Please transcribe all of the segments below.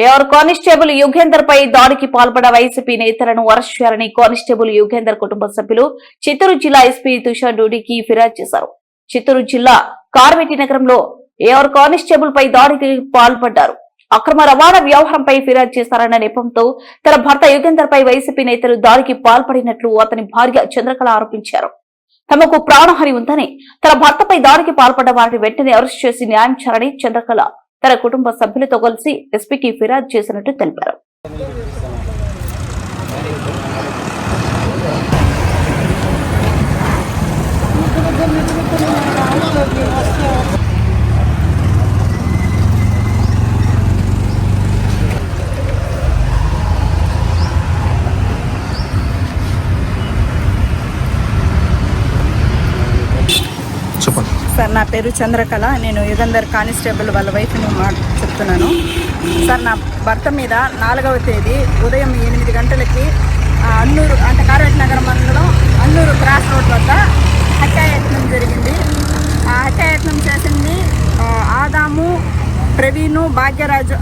AR constable Yugender పై దాడికి పాల్పడ్డ YCP నేతలను అరెస్ట్ చేయాలని కానిస్టేబుల్ యుగేందర్ కుటుంబ సభ్యులు చిత్తూరు జిల్లా ఎస్పీ తుషార్ డ్యూటీకి ఫిర్యాదు చేశారు. చిత్తూరు జిల్లా కార్వేటి నగరంలో ఏఆర్ కానిస్టేబుల్ పై దాడికి పాల్పడ్డారు. అక్రమ రవాణా వ్యవహారంపై ఫిర్యాదు చేశారన్న నెపంతో తన భర్త యుగేందర్ పై వైసీపీ నేతలు దాడికి పాల్పడినట్లు అతని భార్య చంద్రకళ ఆరోపించారు. తమకు ప్రాణహాని ఉందని, తన భర్తపై దాడికి పాల్పడ్డ వారిని వెంటనే అరెస్ట్ చేసి న్యాయం చేయాలని చంద్రకళ తన కుటుంబ సభ్యులతో కలిసి ఎస్పీకి ఫిర్యాదు చేసినట్టు తెలిపారు. సార్, నా పేరు చంద్రకళ. నేను యుగంధర్ కానిస్టేబుల్ వాళ్ళ వైఫ్ని చెప్తున్నాను. సార్, నా భర్త మీద 4వ తేదీ ఉదయం 8 గంటలకి అన్నూరు అంటే కార్వేటి నగరం మండలం అన్నూరు క్రాస్ రోడ్ వద్ద హత్యాయత్నం జరిగింది. ఆ హత్యాయత్నం చేసింది ఆదాము, ప్రవీణు, భాగ్యరాజు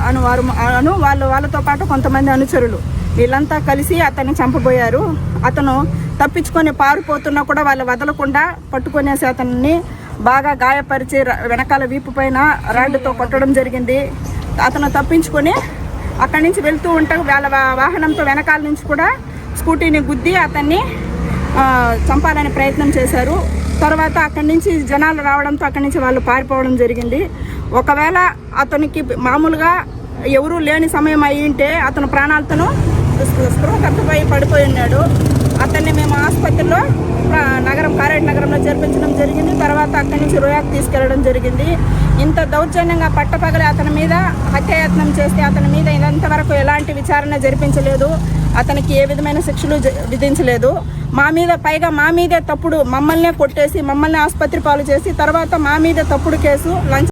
వాళ్ళతో పాటు కొంతమంది అనుచరులు. వీళ్ళంతా కలిసి అతన్ని చంపబోయారు. అతను తప్పించుకొని పారిపోతున్నా కూడా వాళ్ళు వదలకుండా పట్టుకునేసి అతన్ని బాగా గాయపరిచి వెనకాల వీపు పైన రాడ్డుతో కొట్టడం జరిగింది. అతను తప్పించుకొని అక్కడి నుంచి వెళ్తూ ఉంటే వాళ్ళ వాహనంతో వెనకాల నుంచి కూడా స్కూటీని గుద్ది అతన్ని చంపాలని ప్రయత్నం చేశారు. తర్వాత అక్కడి నుంచి జనాలు రావడంతో అక్కడి నుంచి వాళ్ళు పారిపోవడం జరిగింది. ఒకవేళ అతనికి మామూలుగా ఎవరూ లేని సమయం అయ్యింటే అతను ప్రాణాలతోనూ స్పృహ తప్పిపోయి పడిపోయి ఉన్నాడు. అతన్ని మేము ఆసుపత్రిలో కార్వేటి నగరంలో చేర్పించడం జరిగింది. తర్వాత అక్కడి నుంచి రోయాకు తీసుకెళ్లడం జరిగింది. ఇంత దౌర్జన్యంగా పట్టపగలి అతని మీద హత్యాయత్నం చేస్తే అతని మీద ఇంతవరకు ఎలాంటి విచారణ జరిపించలేదు. అతనికి ఏ విధమైన శిక్షలు విధించలేదు. పైగా మా మీదే తప్పుడు మమ్మల్నే కొట్టేసి మమ్మల్ని ఆసుపత్రి పాలు చేసి తర్వాత మా మీదే తప్పుడు కేసు